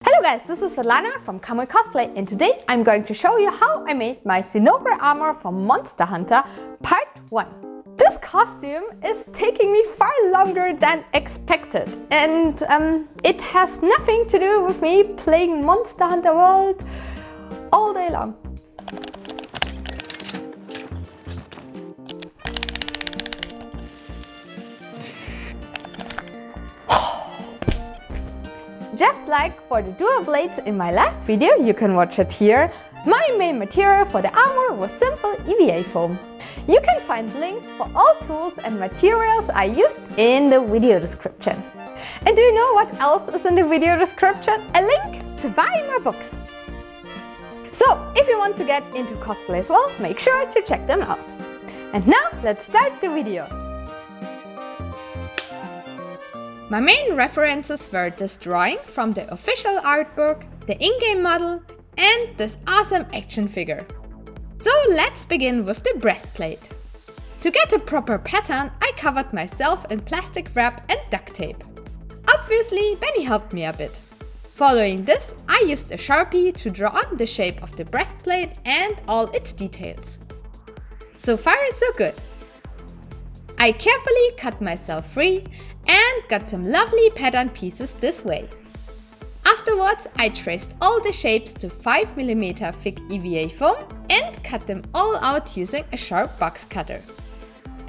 Hello guys, this is Svetlana from Come Cosplay, and today I'm going to show you how I made my Zinogre armor from Monster Hunter Part 1. This costume is taking me far longer than expected, and it has nothing to do with me playing Monster Hunter World all day long. Just like for the dual blades in my last video, you can watch it here, my main material for the armor was simple EVA foam. You can find links for all tools and materials I used in the video description. And do you know what else is in the video description? A link to buy my books. So if you want to get into cosplay as well, make sure to check them out. And now let's start the video. My main references were this drawing from the official artwork, the in-game model, and this awesome action figure. So let's begin with the breastplate. To get a proper pattern, I covered myself in plastic wrap and duct tape. Obviously, Benny helped me a bit. Following this, I used a Sharpie to draw on the shape of the breastplate and all its details. So far so good. I carefully cut myself free and got some lovely pattern pieces this way. Afterwards, I traced all the shapes to 5mm thick EVA foam and cut them all out using a sharp box cutter.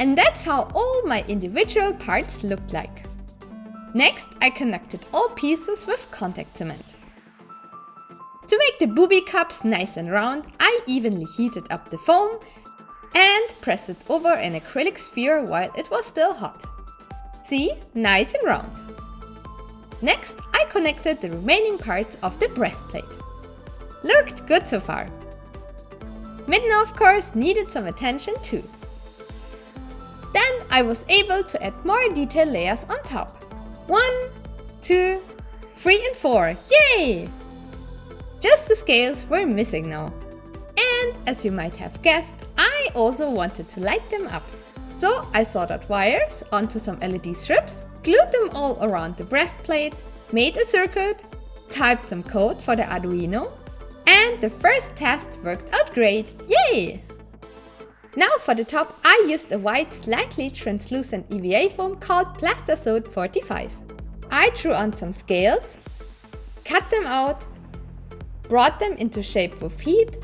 And that's how all my individual parts looked like. Next, I connected all pieces with contact cement. To make the booby cups nice and round, I evenly heated up the foam and pressed it over an acrylic sphere while it was still hot. See? Nice and round. Next, I connected the remaining parts of the breastplate. Looked good so far. Mitten, of course, needed some attention too. Then I was able to add more detail layers on top. 1, 2, 3 and 4. Yay! Just the scales were missing now. And as you might have guessed, I also wanted to light them up. So I soldered wires onto some LED strips, glued them all around the breastplate, made a circuit, typed some code for the Arduino, and the first test worked out great. Yay! Now for the top, I used a white, slightly translucent EVA foam called Plastisode 45. I drew on some scales, cut them out, brought them into shape with heat,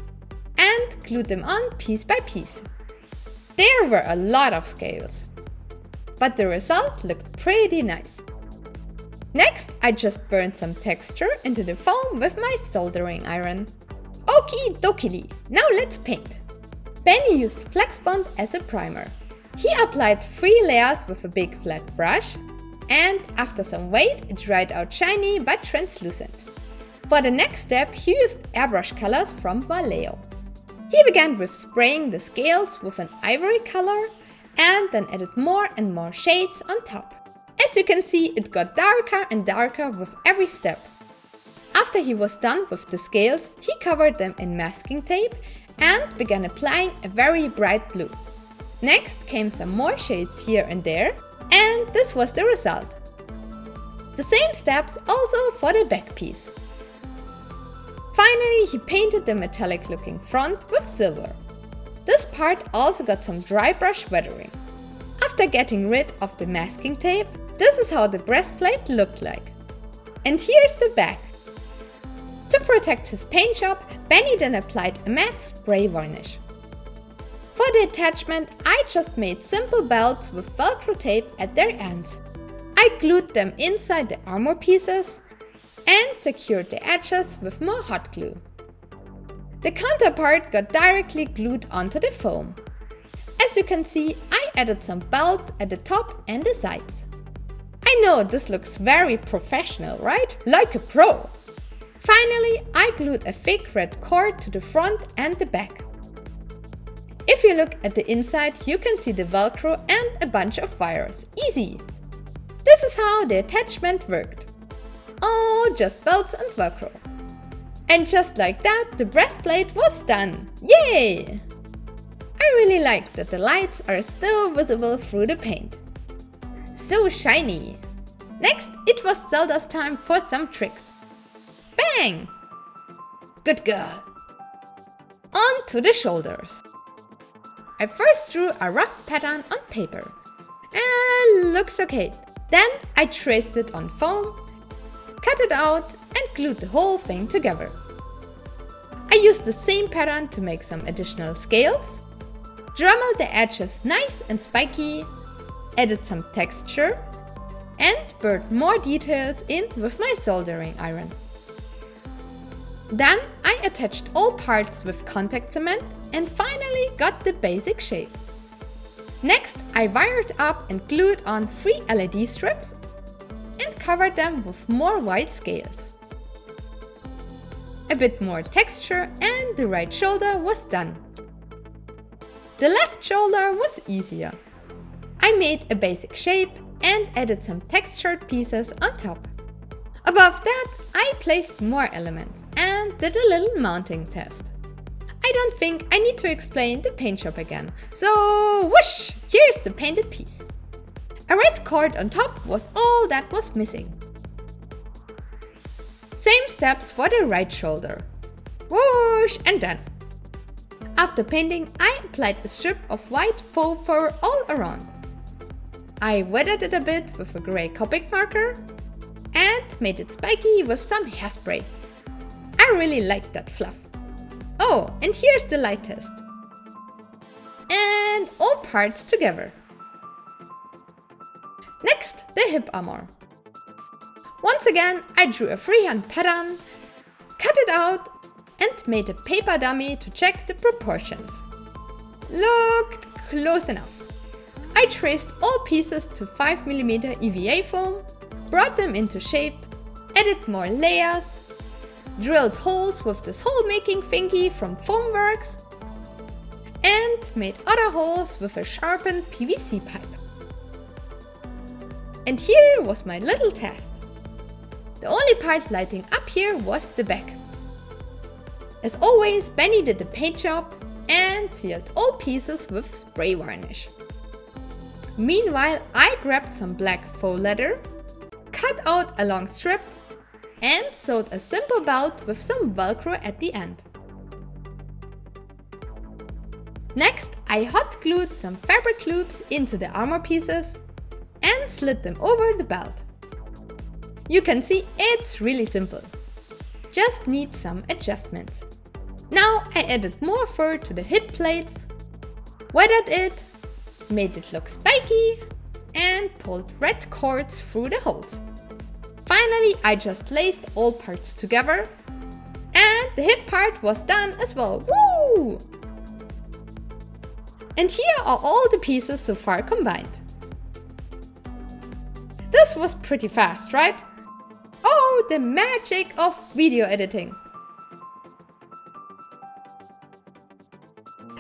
and glued them on piece by piece. There were a lot of scales, but the result looked pretty nice. Next, I just burned some texture into the foam with my soldering iron. Okie dokie, now let's paint. Benny used Flex Bond as a primer. He applied 3 layers with a big flat brush, and after some weight, it dried out shiny but translucent. For the next step, he used airbrush colors from Vallejo. He began with spraying the scales with an ivory color and then added more and more shades on top. As you can see, it got darker and darker with every step. After he was done with the scales, he covered them in masking tape and began applying a very bright blue. Next came some more shades here and there, and this was the result. The same steps also for the back piece. Finally, he painted the metallic looking front with silver. This part also got some dry brush weathering. After getting rid of the masking tape, this is how the breastplate looked like. And here's the back. To protect his paint job, Benny then applied a matte spray varnish. For the attachment, I just made simple belts with Velcro tape at their ends. I glued them inside the armor pieces and secured the edges with more hot glue. The counterpart got directly glued onto the foam. As you can see, I added some belts at the top and the sides. I know this looks very professional, right? Like a pro! Finally, I glued a thick red cord to the front and the back. If you look at the inside, you can see the Velcro and a bunch of wires. Easy! This is how the attachment worked. Oh, just belts and Velcro. And just like that, the breastplate was done. Yay! I really like that the lights are still visible through the paint. So shiny! Next, it was Zelda's time for some tricks. Bang! Good girl! On to the shoulders. I first drew a rough pattern on paper. Looks okay. Then I traced it on foam, cut it out and glued the whole thing together. I used the same pattern to make some additional scales, dremelled the edges nice and spiky, added some texture and burnt more details in with my soldering iron. Then I attached all parts with contact cement and finally got the basic shape. Next, I wired up and glued on 3 LED strips and covered them with more white scales. A bit more texture and the right shoulder was done. The left shoulder was easier. I made a basic shape and added some textured pieces on top. Above that, I placed more elements and did a little mounting test. I don't think I need to explain the paint job again, so whoosh! Here's the painted piece. A red cord on top was all that was missing. Same steps for the right shoulder. Whoosh and done. After painting, I applied a strip of white faux fur all around. I wetted it a bit with a grey Copic marker and made it spiky with some hairspray. I really liked that fluff. Oh, and here's the light test. And all parts together. Next, the hip armor. Once again, I drew a freehand pattern, cut it out and made a paper dummy to check the proportions. Looked close enough. I traced all pieces to 5mm EVA foam, brought them into shape, added more layers, drilled holes with this hole-making thingy from Foamworks, and made other holes with a sharpened PVC pipe. And here was my little test. The only part lighting up here was the back. As always, Benny did the paint job and sealed all pieces with spray varnish. Meanwhile, I grabbed some black faux leather, cut out a long strip, and sewed a simple belt with some Velcro at the end. Next, I hot glued some fabric loops into the armor pieces and slid them over the belt. You can see it's really simple. Just need some adjustments. Now I added more fur to the hip plates, wetted it, made it look spiky, and pulled red cords through the holes. Finally, I just laced all parts together, and the hip part was done as well. Woo! And here are all the pieces so far combined. This was pretty fast, right? Oh, the magic of video editing!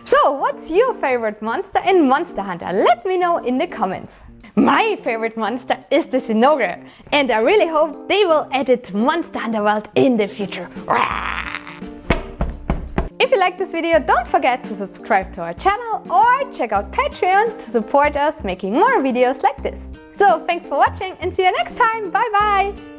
So, what's your favorite monster in Monster Hunter? Let me know in the comments. My favorite monster is the Zinogre, and I really hope they will add it to Monster Hunter World in the future. If you like this video, don't forget to subscribe to our channel or check out Patreon to support us making more videos like this. So, thanks for watching and see you next time. Bye bye!